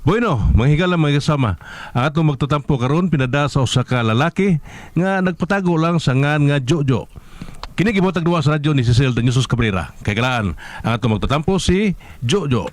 Bueno, mga higala mga kasama, ang atong magtatampo karon pinada sa usa ka lalaki nga nagpatago lang sa ngan nga Jojo. Kini gibotag duwa sa radyo ni Cecil Danyosos Cabrera. Kay galaan, ang atong magtatampo si Jojo.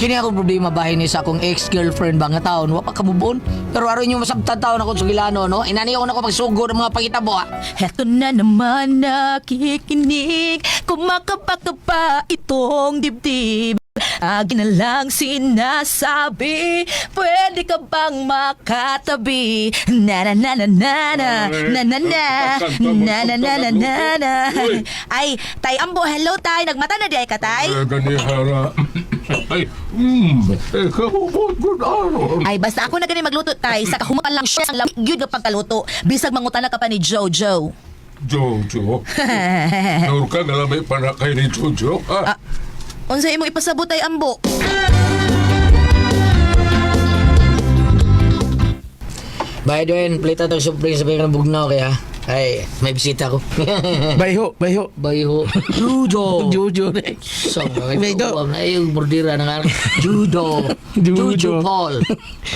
Kini ako problema bahay ni sa akong ex-girlfriend ba nga taon, wa pa kabubon. Pero aron yung masabtan taon ako sa Gilano, no? Inani ako na ko pagsugo ng mga pangitabo, ha? Heto na naman nakikinig, kumakabaka pa itong dibdib. Agi na lang sinasabi, pwede ka bang makatabi? Na na na na na na na na na na na na na na na. Ay, tay ambo, hello tay, nagmata na di ay ka tay? Ganihara. Ay, kabubot araw. Ay, basta ako na gani magluto tay, sa kahumakan lang siya ang lamig yun ng pagkaluto. Bisag mangutana ka pa ni Jojo. Jojo. Naur ka nga lamay panakay ni Jojo, ha? Unsa imong ipasabot tay ambo? By the way, plita itong supreme sa ng bugnaw kaya. Ay, may bisita ko. Bayho. Bayho. Judo. Jojo. So, Baydo. ay yung bordira ng anak. Judo. Juju Paul.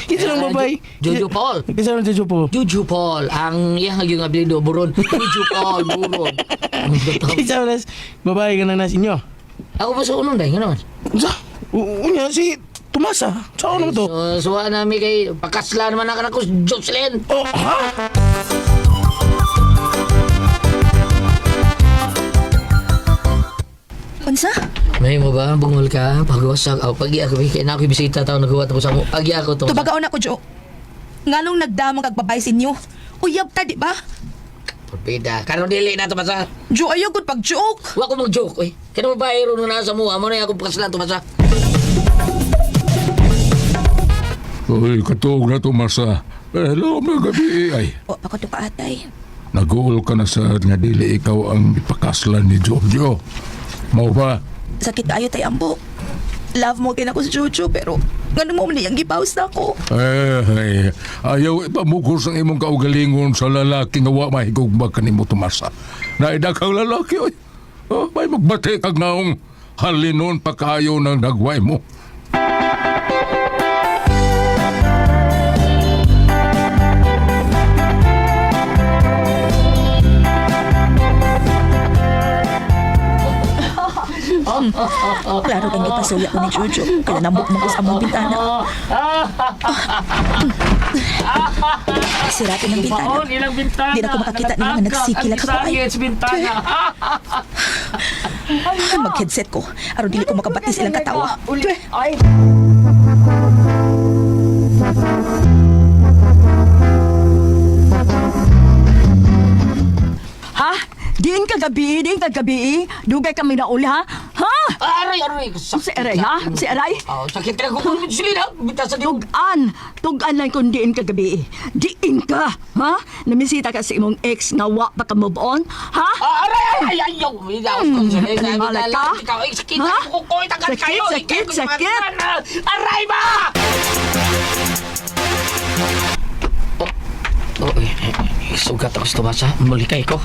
Kinsa lang babay? Juju Paul. Kinsa lang Jojo po? Juju Paul. Ang iyang yung apelido, Buron. Juju Paul, Buron. Kinsa lang babay ka na inyo? Ako pa sa unong dahil, nga naman. Unsa? Unya si Tomasa. Saan naman to? So, suwa namin kay pakasla naman ang anak ko, Jocelyn. Oh, ha? Unsa? May mo ba? Bungol ka? Pag-wasak. Pagi ako, kaya na ako bisita tao nagawa tapos ako. Pagi ako to. Tubagaon ako, Jo. Nganong nagdamang kagbabay sa inyo? Uyab ta, di ba? Pagpida. Karong dili na to masa. Jo, ayaw gud pag-joke. Wa ko mag-joke, oy. Kaya mo ba iro na sa mua? Amo na ako pakasla to masa. Uy, katuog na to, Masa. Hello, mga gabi. Ay, O, ako to paatay. nag-uul ka na sa nga dili ikaw ang ipakaslan ni Jojo. Mau ba? Sakit kayo tay ambo. Love mo kin ako si Jojo, pero ngano mo man iyang gibaws na ako. Ayaw ipamukos ang imong kaugalingon sa lalaki nga wa mahigugma kanimo Tomasa. Naida kang lalaki, oy. May magbati kag naong halinon pagkaayo ng nagway mo. Klaro kang ipasuya ko ni Jojo. Kaya nambok mo ko sa among bintana. Siratin ang bintana. Ilang bintana. Di na ko makakita nila nga nagsikil ako ay. Sa bintana. Mag-headset ko. Aron dili ko makabati silang katawa. Ay. Ha? Diin ka gabi. Dugay kami na uli, ha? Ha? Aray. Si Eray, ha? Si Eray? Sakit na ko kung sila. Bita sa diog. Tugan lang kung diin ka gabi. Diin ka, ha? Namisita ka sa imong ex na wa pa ka move on, ha? Aray. Ayaw. Bitaw ko sila. Naniwala ka? Ikaw, sakit Ha? ako ko. Tagal kayo. Sakit. Aray ba? Sugat ako sa Tomasa. Malikay ko.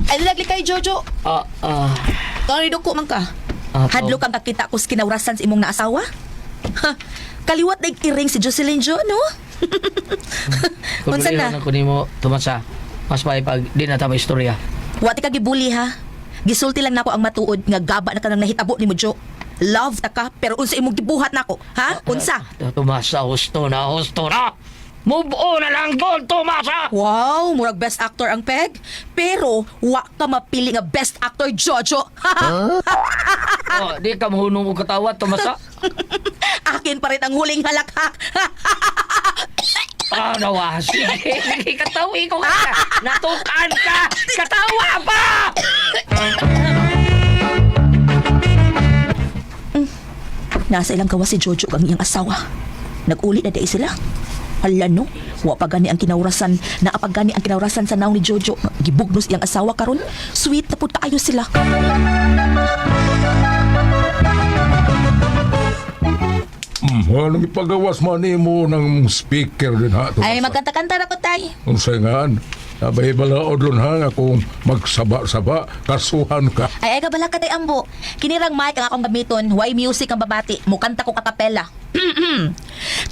Ay, lagli kay Jojo. Kanido ko man ka. Hadlo kang kakita ko sa kinawrasan sa imong naasawa? Ha, kaliwat na iring si Jocelyn Jo, no? Unsa na? Kung mo, Tomasa, mas pag di na tama istorya. Wati ka gibuli ha. Gisulti lang nako ang matuod nga gaba na ka nang nahitabo ni mo Jo. Love ta ka pero unsa imong gibuhat nako? Ha? Unsa? Tomasa, husto na. Move on na lang doon, Tomasa! Wow, murag best actor ang peg. Pero wa ka mapili nga best actor Jojo. Di ka mahunong ko katawat, Tomasa. Akin pa rin ang huling halakhak. Nawa, sige, katawi ko ka. Natukan ka! Katawa pa! Nasa ilang gawa si Jojo ang iyang asawa. Nag-uli na day sila. Hala no, wa pa gani ang kinawrasan, naapag gani ang kinawrasan sa naong ni Jojo. Gibugnos iyang asawa karon. Sweet na pud kaayo sila. Anong ipagawas man mo ng speaker din ha? Ay, magkanta-kanta na ko tay. Unsay nga, abay balaod lun ha, nga kung magsaba-saba, kasuhan ka. Ay, kabala ka tay ambo. Kinirang mic ang akong gamiton, why music ang babati, mukanta ko kapapela.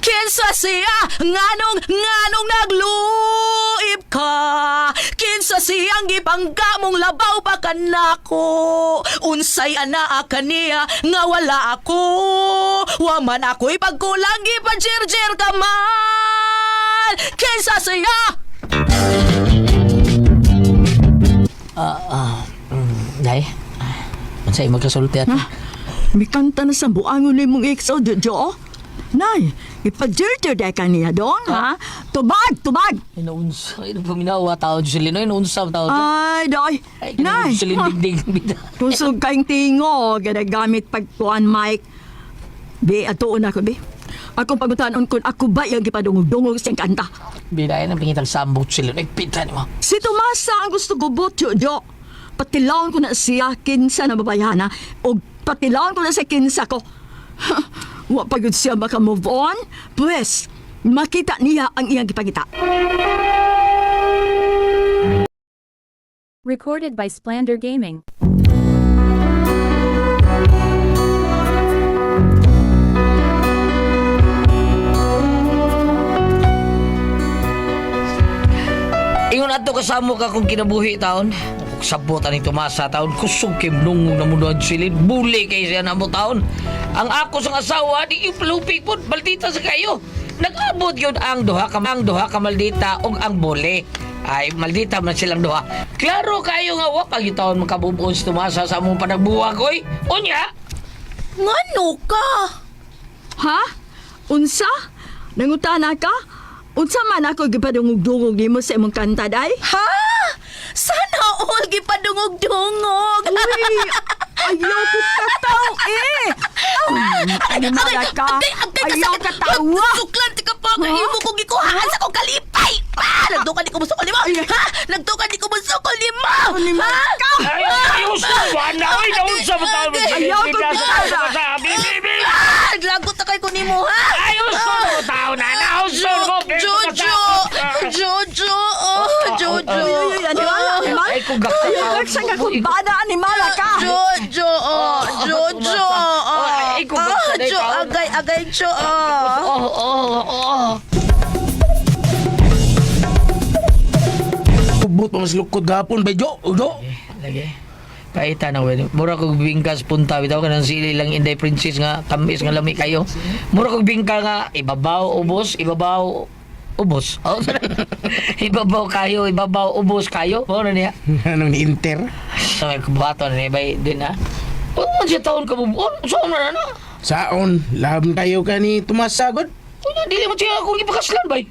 Kinsa siya, nganong nagluib ka. Kinsa siyang gipangga mong labaw pa kanako. Unsay anaa kaniya nga wala ako. Waman ako'y pagkulang gipanjirjir ka man. Kinsa siya? Day, mansay magkasulti at May kanta na sa buangon ni mong ex o Jojo. Nay, ipag-jerter day ka niya doon, ha? Tubag! inuunsa. Ay, paminawa tao si Lino. Inuunsa tao. Ay, doy. Ay, Nay, si Lino digdig. tusog kayong tingo, ganagamit pagpuan, Mike. Be, atuon ako, be. Akong pagutanon kung ako ba yung gipadungog-dungog sa kanta. Bidayan ang pingitang sambot si Lino. Nagpinta ni mo. Si Tomasa ang gusto gubot, Jojo. Patilawan ko na siya kinsa na babayana o patilawan ko na sa kinsa ko. Wa pagod siya maka-move on. Pues, makita niya ang iyang gipagita. Recorded by Splander Gaming. Ingon ato kasamo ka kung kinabuhi taon. Sabutan ni Tomasa taon. Kusog kim nungong na muna silid. Buli kay siya na mo taon. Ang ako sa asawa, di iplupik po. Maldita sa kayo. Nag-abot yun ang duha ka maldita o ang buli. Ay, maldita man silang duha. Klaro kayo nga wa pag taon makabubuon si Tomasa sa among panagbuwag, oy. Unya? Ngano ka? Ha? Unsa? Nangutana ka? Unsa man ako gipadungog-dungog nimo sa imong kanta, day? Ha? Sana all gipadungog-dungog. Uy, ayaw ko kataw eh! Animala ka! Ayaw katawa! Suklan ti ka pa nga imo kong gikuhaan sa kong kalipay! Nagtukan di ko musukol limo! Ha? Nagtukan di ko musukol limo! Animal ka! Ayos na! Wala! Ay, naunsa mo taon! Ayaw ko katawa! Lagot na kayo ko nimo, ha? Ayos na mo taon na! Nausun mo! Jojo! Jojo! Jojo! Uy, animala! Animal! Ay, kung gakta Ayaw ka sa kakubada! Animala ka! Jojo! Jojo! Ay, kung gakta na ikaw. Agay, Jo! Kubot pa mas lukod gapon ba, Jo? Jo? Lagi. Kaita na wen. Mura kog bingkas punta bitaw kanang sili lang Inday Princess nga kamis nga lami kayo. Mura kog bingka nga ibabaw ubos, ibabaw ubos. Oh, ibabaw kayo, ibabaw ubos kayo. Mo na niya. Anong ni-inter? Ay kubato na niya bay din ha. Oh, siya taon ka bubon. Saan na na? Saon, laban tayo ka ni Tumasagod. Unya dili mo siya akong ipakaslan bay.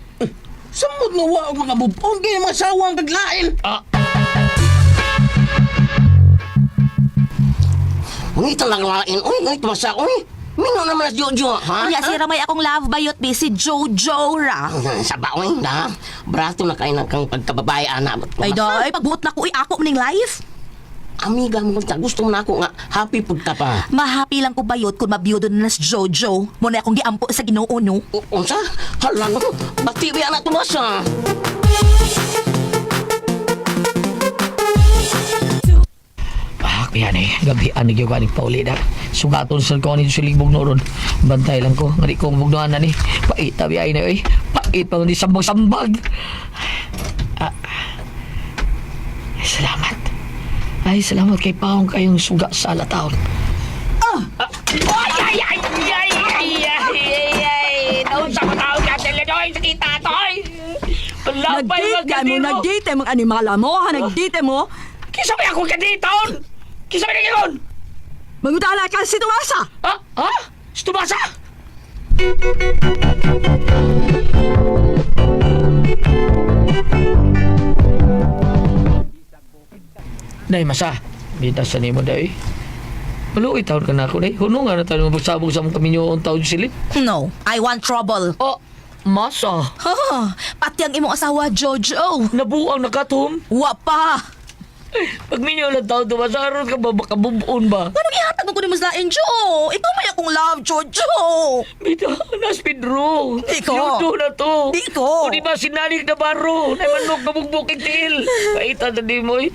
Samot nga wa mga bubong kaya masawa ang taglain. Ah, Uy, talang lain. Uy, tumasa. Uy, mino naman na Jojo, ha? Unya, si Ramay akong love bayot be si Jojo ra. Saba, uy, da. Brato na kayo ng kang pagkababay, anak. Ay day, pagbuot na ko ako ning life. Amiga mo, gusto mo na ako nga. Happy pud ka pa. Mahapi lang ko bayot kung mabiyod na nas Jojo. Muna akong giampo sa Ginoo no. Unsa? Hala, no. Bati ba anak tumasa? kaya ni gabi ani gyud ani pauli da. Sugaton sa ko ni silig bugno ron. Bantay lang ko ngari ko bugnoan na ni. Pait tabi ay na oy. Pait pa ni sambag-sambag. Salamat. Ay, salamat kay Paong kayong suga sa alataon. Ay, ay, ay, ay, ay, ay, ay. Naunsa ko tao ka, Teledoy, sakita to, ay. Nag-date mo, nag-date mong animala mo, ha? Nag-date mo. Kisa ba ako kaditon? Kisa ba nagigon? Mangutala ka si Tumasa. Ha? Ha? Stumasa? Day, masa. Bita sa nimo, day. Maluoy taon ka na ako, day. Hunungan na tayo magsabog sa mga kaminyo ang taon silip. No, I want trouble. Oh, masa. Pati ang imong asawa, Jojo. Nabuang nakatum. Wa pa. Pag minyo lang taon tumasa, aron ka ba makabubuon ba? Anong ihatag mo ko ni mas lain, Jo? Ikaw may akong love, Jojo. Bida, nas Pedro. Di ko. Yudo na to. Di ko. O di ba sinalig na baro? Na manok na bugbuking til. Kaita na di mo eh.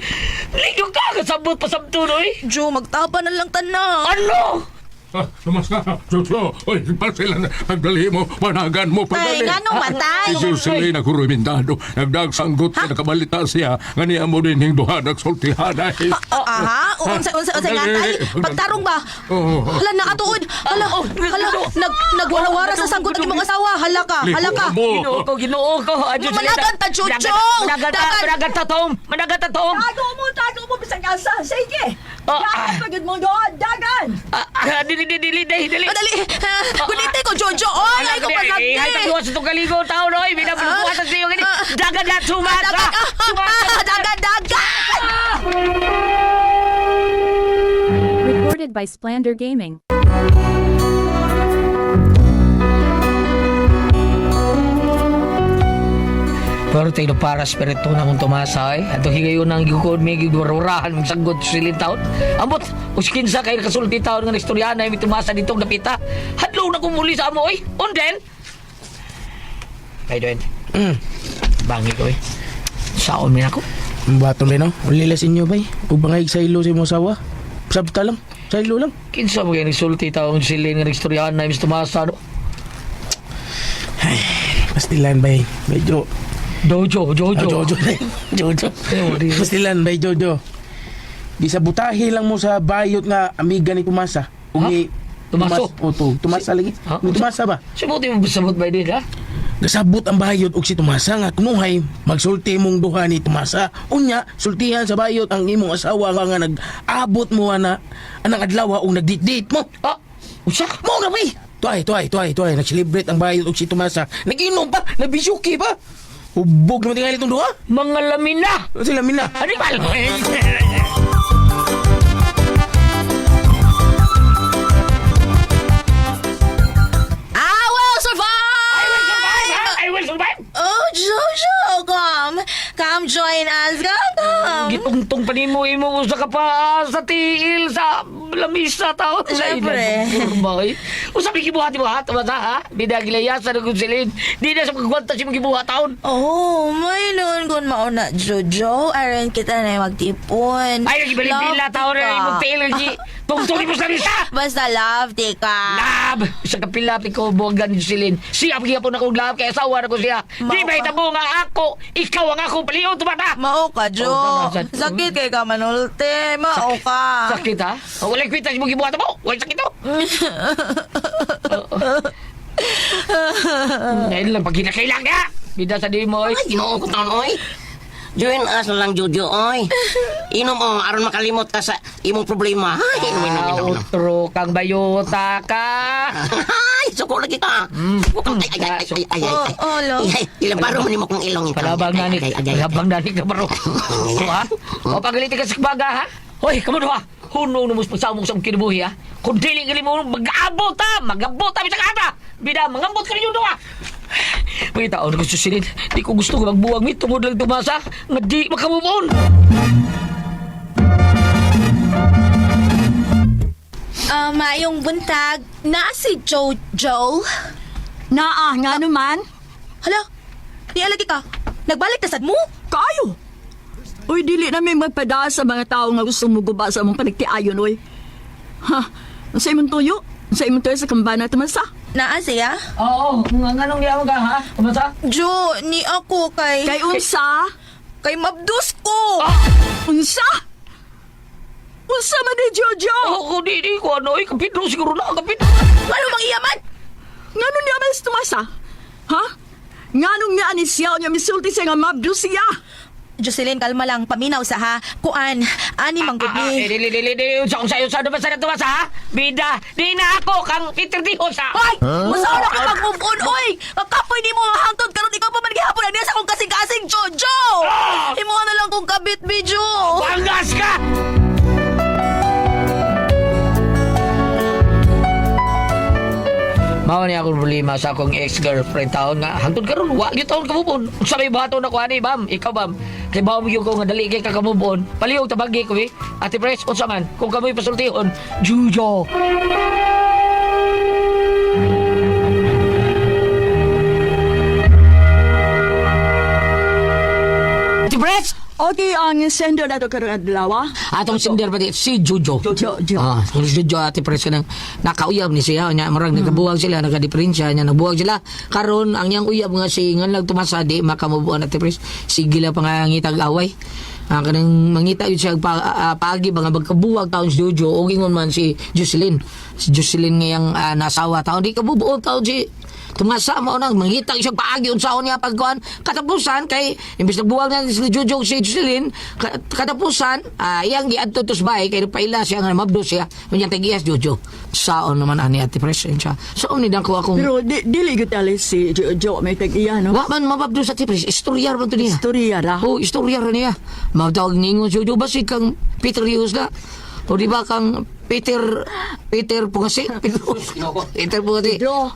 Ligo ka, kasabot pa sabto no eh. Jo, magtapa na lang tanan. Ano? Tumasa, Jojo. Oy, pasila na. Pagdali mo, panagan mo, Ay, pagdali. ganong matay. Si Jocelyn na kurumindado. Nagdagsanggot ka nakabalita siya. Nga mo din yung duha nagsultihan ay. Aha, unsa nga tay? Pagtarong ba? Oo. Hala na atuod. Hala, nagwarawara sa sanggot ng imong asawa. Hala ka. Ginoo ko. Managan ta, Chucho! Managan ta, Tom. Tago mo, bisang asa. Sige. Ah, Dagan pagod mo doon. Dagan. Dili. Dali. Gunite ko, Jojo. Oh, ay ko pasakti. Ay, tagluwa sa itong kaligo tao, no? Binabubuhat sa iyo. Dagan na, sumasa! Dagan! Recorded by Splander Gaming. Pero tayo para spirito na mong tumasa eh. At higayon ng gukod, may gigwarurahan, may sagot silin taon. Ambot, uskinsa kayo nakasulti taon ng istorya na may tumasa ditong napita. Hadlaw na kumuli sa amo eh. Unden! Ay, doon. Bangi ko eh. Saon mo na ako. Baton rin, no? Ulilas inyo, bay. Ug bangay sa ilo si mo sawa. Sabta lang. Sa ilo lang. Kinsa mo kayo nagsulti taon silin ng istorya na may tumasa, no? Pastilan, bay. Medyo... Jojo. Jojo. Pastilan, bay, Jojo. Gisabutahi lang mo sa bayot nga amiga ni Tumasa. Ha? Tumaso? Tumasa lagi. Ha? Ni Tumasa ba? Sabuti mo sabot ba din, ha? Gasabot ang bayot og si Tumasa nga kunuhay magsulti mong duha ni Tumasa. Unya, sultihan sa bayot ang imong asawa nga nag-abot mo na anang adlaw og nag-date mo. Ah, usa? Mo na bay. Tuay. Nag-celebrate ang bayot og si Tumasa. Nag-inom pa, nabisyuki pa. Hubog naman tingali itong duha. Mga lamin na! Sila mina. Ano ba? I will survive! I will survive! Oh, Jojo, come join us, come. Gitungtong pa ni mo sa kapa sa tiil sa lamisa tao. Siyempre. Usabi gibuhat mo ha, tumasa ha? Bidagilaya sa nagkunsilin. Di na sa pagkwanta si gibuhat taon. Oh, may noon kung mauna, Jojo. Aron kita na magtipon. Ay, nagibalik-bila taon na yung tiil. Tungtong mo sa lisa! Basta love, tika. Lab! Sa kapilapit ko, buwagan ni Silin. Siya pagkipon akong lab, kaya asawa na ko siya. Di ba itabo nga ako, ikaw ang akong paliw, tumata! Mao ka, Jo. Oh, saan? Sakit kay ka manulte. Mao ka. Sakit ha? Walang kwita si mo gibuhat mo! Walang sakit oh! Ngayon lang pag kinakailang niya! Bida sa di mo, Ay, ginoo ko taon, oy. Join us na lang, Jojo, oy. Inom mo, aron makalimot ka sa imong problema. Ay, inom. Utro kang bayota ka! Ay, suko lagi ka. Ay. Oh, lo. Ilabaro mo ni mo kong ilong. Palabang nanik na baro. Ha? O pagaliti ka sa baga ha? Hoy, kamuno ha? Hunong na mo sa mong kinabuhi ha? Kung dili ka mo mag-abot ha? Mag-abot ha? Bisa ka Bida, mangambot ka rin yun ha? May taon na ko susilin. Di ko gusto ko magbuwag mi. Tungod lang tumasa. Nga di makamubon. Mayong buntag. Na si Jojo. Naa nga naman. Hala, nialagi ka. Nagbalik na sad mo? Kayo. Uy, dili na may magpada sa mga tao nga gusto mo guba sa mong panagtiayon, uy. Ha? Ang sa imong tuyo? Ang sa imong tuyo sa kambana tamasa? Naa siya? Oo, anong niya mo ka ha? Kumasa? Jo, ni ako kay... Kay unsa? Kay mabdus ko! Unsa? Unsa man ni Jojo? Oo, di ko ano. Kapitro siguro na. Kapitro. Ano mang iyaman? Ngano niya mas tumasa? Ha? Ngano nga ni siya niya misulti siya nga mabdo siya? Jocelyn, kalma lang. Paminaw sa ha. Kuan, ani manggod ni. Dili. Sa ba sa tumasa ha? Bida, di na ako kang itirdiho sa... Ay! Masara ka mag-move on, oy! Magkapoy ni mo hangtod karon ikaw pa man gihapon ang sa kong kasing-kasing, Jojo! Imo na lang kong kabit, Bijo! Panggas ka! Mao ni akong problema sa akong ex-girlfriend taon nga hangtod karon wa gyud taon kamubon. Unsa may bato na ko ani bam? Ikaw bam. Kay bawm gyud ko nga dali kay kakamubon. Palihog tabagi ko Ate Pres unsa man kung kamoy pasultihon, Jujo. Ate Pres, Okay, ang sender na ito karoon adlaw. atong sinder pa di si Jujo. Jo. Kung si Jojo Ate Pres kanang nakauyab ni siya nya marag nagabuwag sila nagadiferensya nya nabuwag sila karon ang yang uyab nga si ngan lang tumasadi makamubuan Ate Pres sige lang pangangitag away kanang mangita yun siya paagi mga magkabuwag taon si Jojo o gingon man si Jocelyn ngayang nasawa taon di kabubuo taon si tumasa mo nang mangita siya paagi unsaon niya pagkuan katapusan kay imbes nagbuwag na si Jojo si Jocelyn katapusan iyang giadto tos bay kay paila siya nga mabdo siya unya tagiyas Jojo saon naman ani Ate Pres siya so ni dako akong Pero dili gyud ali si Jo may tag-iya no. wa man mababdo sa Ate Pres istoryar man to niya Istorya ra. oh istoryar niya magtawag ningon Jojo basig kang Peter Hughes na o di ba kang Peter Pungasi Peter Pungasi Jo.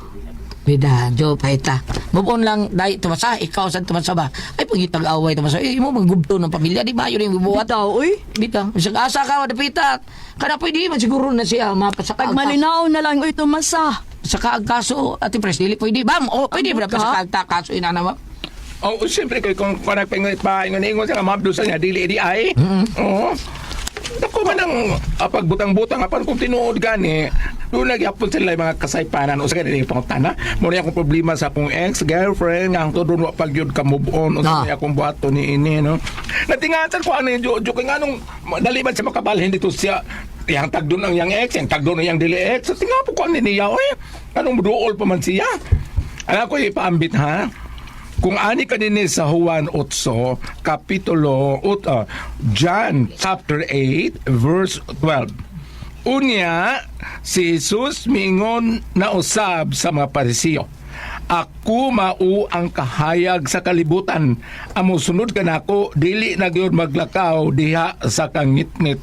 Bida, Jo, paita. Move on lang, dahil tumasa, ikaw saan tumasa ba? Ay, pagitag away tumasa. Mo magubto ng pamilya, di ba? Yun yung bubuhat. Bitaw, uy. Bita, isang asa ka, madapitat. Kana pwede man siguro na siya mapasaka. Pag malinaw na lang uy tumasa. Sa kaagkaso, Ate Pres, dili pwede. Bam, pwede ba ka? sa kaagkaso, inana mo? Oh, siyempre kung panagpingot pa ingon sa mabdusan niya dili di ay. Oo. Dako man ang pagbutang-butang apan kung tinuod gani doon nagyapon sila yung mga kasaypanan o sa kanila yung pangutana mo na akong problema sa akong ex-girlfriend nga ang to doon wapag yun ka move on o sa kanila akong buhato ni ini no natingatan ko ano yung Jojo kaya nga nung dali man siya makabalhin dito siya yang tag doon ang yang ex yang tag doon ang yang dili ex so tingnan po ko ano niya anong duol pa man siya alam ko ipaambit ha kung ani kanini sa Juan 8, Kapitulo, John chapter 8, verse 12. Unya, si Jesus mingon na usab sa mga Parisiyo. Ako mao ang kahayag sa kalibutan. Amo sunod ka nako dili na gyud maglakaw diha sa kangitngit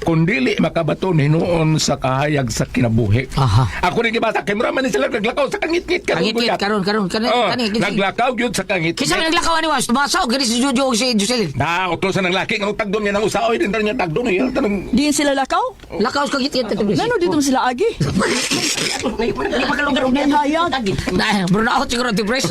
kundili makabaton hinuon sa kahayag sa kinabuhi. Aha. Ako rin gibasa kay mura man ni sila naglakaw sa kangitngit Kangit-kit, karon. naglakaw gyud sa kangitngit. Kisa man naglakaw ni Was, tumasaw, gani si Jojo o si Jocelyn. Na utosan ng laki nga tagdon niya ng usaoy din niya tagdon niya tanong Diin sila lakaw? Lakaw sa kangit-kit, Ate Pres. Nano dito sila agi? Hindi makalunggar og Hayag. Nah, burnout siguro, Ate Pres.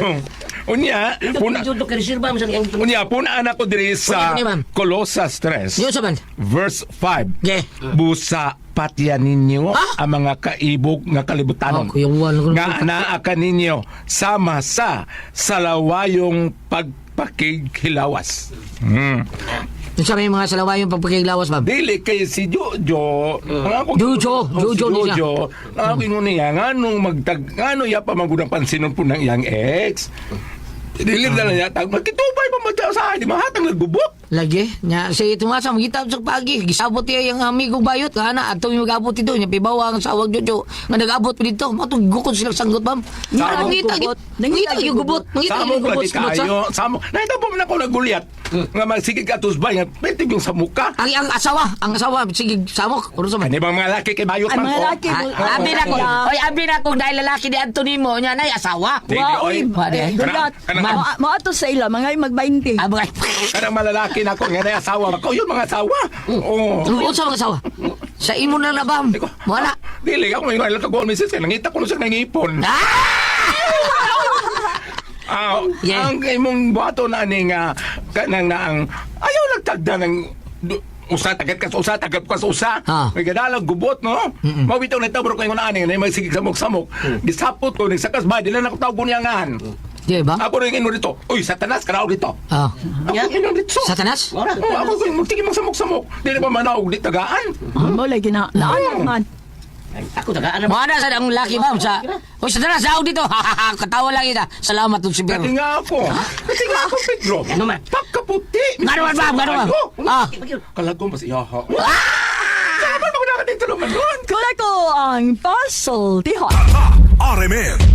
unya puna Jojo ka reserva mo sa iyang unya puna anak ko diri sa Unya, ni ma'am. Colossus 3 Yun sa man. verse 5. Okay. Busa patyan ninyo ang mga kaibog nga kalibutanon. Kuya Juan. Nga anaa ka ninyo sama sa salawayong pagpakighilawas. Yung sa may mga salawayong pagpagkiglawas, ma'am. Dili kay si Jojo. Jojo ni siya. Jojo. Ang ingon niya, ngano ya pa magudang pansinon po ng iyang ex. Dili na lang niya, magkitubay pa magsasahay, di mahatang nagbubok. Lagi. Nya, si tumasa, magkita sa pagi. Gisabot niya yung amigong bayot. Kana, ato yung mag-abot ito. Nya, pibawa ang sawag Jojo. Nga nag-abot pa dito. Matong gukod silang sanggot, ma'am. Nangita yung gubot. Nangita yung gubot. Samo. Nakita po man ako nagulyat. Nga magsigig ka tusbay. Nga pwede yung sa muka. Ang asawa, sige, samok. Ano sa man? Ano bang mga laki kay bayot Ang man mga ko? laki. Abi na ko. Oy, abi na ko dahil lalaki ni Antonimo nya nay asawa. Dili, oy. Gulat. Maato sa ila, mga mag-20. Abay. Kanang malalaki na ko. Nga na asawa. Ako yun mga asawa. Oo. Ano sa mga asawa? Sa imo na labam. Wala. Dili, ako ngayon lang ko misis. Nangita ko na siya nangipon. Yeah. Ang imong buhato na ani nga kanang naang ayaw nagtagda ng usa tagat ka sa usa. May gadalag gubot no. Mawitaw na tabro ko ingon ani na magsigig samok-samok. Gisapot ko nagsakas ba dili na ko tawag gunyangan. Di ba? Ako rin ino dito. Uy, Satanas karaw dito. Ako ino dito. Satanas? Ako ko tigim samok-samok. Dili pa manaog di tagaan. Mo lagi na. Naan. Ako tagaan Mo ana sa ang laki ma'am sa. Oy, Satanas, daw dito. Katawa lang ita. Salamat tong si Pero. Kati nga ako. Pedro. Ano man? Pagkaputi. Gano'n, ma'am, gano'n. Kalagong mas iyaha. Saan ba ako nakadito naman doon? Kula ko ang puzzle. Tihon. RMN